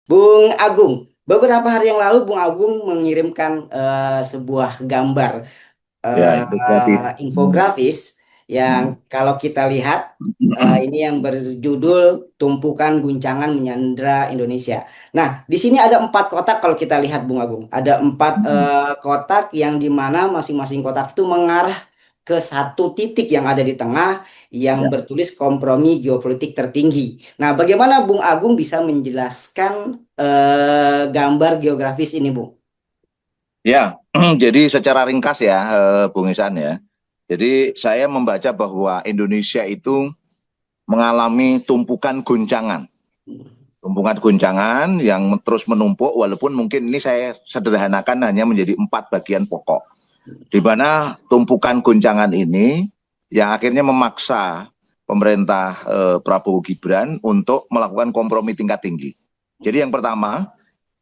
Bung Agung, beberapa hari yang lalu Bung Agung mengirimkan sebuah gambar Ya, infografis. infografis yang Hmm. kalau kita lihat ini yang berjudul Tumpukan Guncangan Menyandra Indonesia. Nah, di sini ada 4 kotak kalau kita lihat Bung Agung. Ada empat kotak yang di mana masing-masing kotak itu mengarah ke satu titik yang ada di tengah yang Ya, bertulis kompromi geopolitik tertinggi. Nah, bagaimana Bung Agung bisa menjelaskan gambar geografis ini, Bung? ya. Jadi secara ringkas ya, Bung Isan ya. Jadi saya membaca bahwa Indonesia itu mengalami tumpukan guncangan yang terus menumpuk, walaupun mungkin ini saya sederhanakan hanya menjadi 4 bagian pokok. Di mana tumpukan guncangan ini yang akhirnya memaksa pemerintah Prabowo Gibran untuk melakukan kompromi tingkat tinggi. Jadi yang pertama,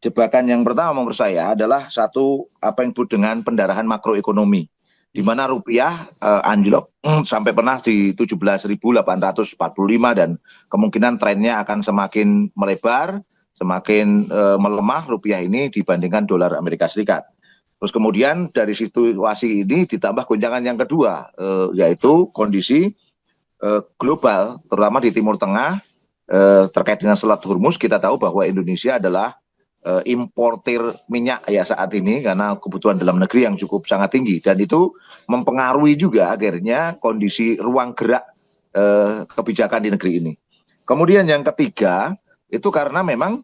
jebakan yang pertama menurut saya adalah satu apa yang disebut dengan pendarahan makroekonomi, di mana rupiah anjlok sampai pernah di 17.845 dan kemungkinan trennya akan semakin melebar, semakin melemah rupiah ini dibandingkan dolar Amerika Serikat. Terus kemudian dari situasi ini ditambah goncangan yang kedua, yaitu kondisi global, terutama di Timur Tengah, terkait dengan Selat Hormuz. Kita tahu bahwa Indonesia adalah importir minyak ya saat ini karena kebutuhan dalam negeri yang cukup sangat tinggi, dan itu mempengaruhi juga akhirnya kondisi ruang gerak kebijakan di negeri ini. Kemudian yang ketiga itu karena memang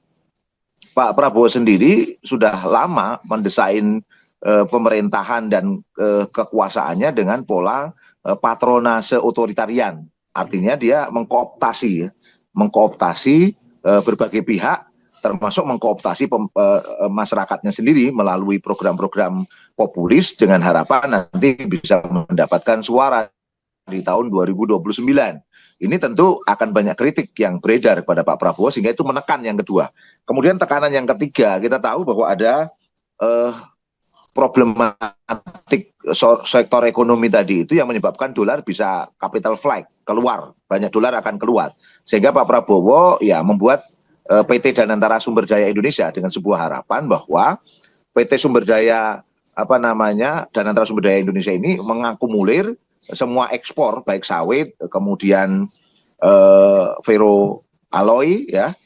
Pak Prabowo sendiri sudah lama mendesain pemerintahan dan kekuasaannya dengan pola patronase otoritarian. Artinya dia mengkooptasi berbagai pihak, termasuk mengkooptasi masyarakatnya sendiri melalui program-program populis dengan harapan nanti bisa mendapatkan suara di tahun 2029. Ini tentu akan banyak kritik yang beredar kepada Pak Prabowo sehingga itu menekan yang kedua. Kemudian tekanan yang ketiga, kita tahu bahwa ada eh, problematik sektor ekonomi tadi itu yang menyebabkan dolar bisa capital flight, keluar, banyak dolar akan keluar. Sehingga Pak Prabowo ya membuat PT Danantara Sumber Daya Indonesia dengan sebuah harapan bahwa PT Sumber Daya apa namanya Danantara Sumber Daya Indonesia ini mengakomodir semua ekspor baik sawit kemudian ferro alloy ya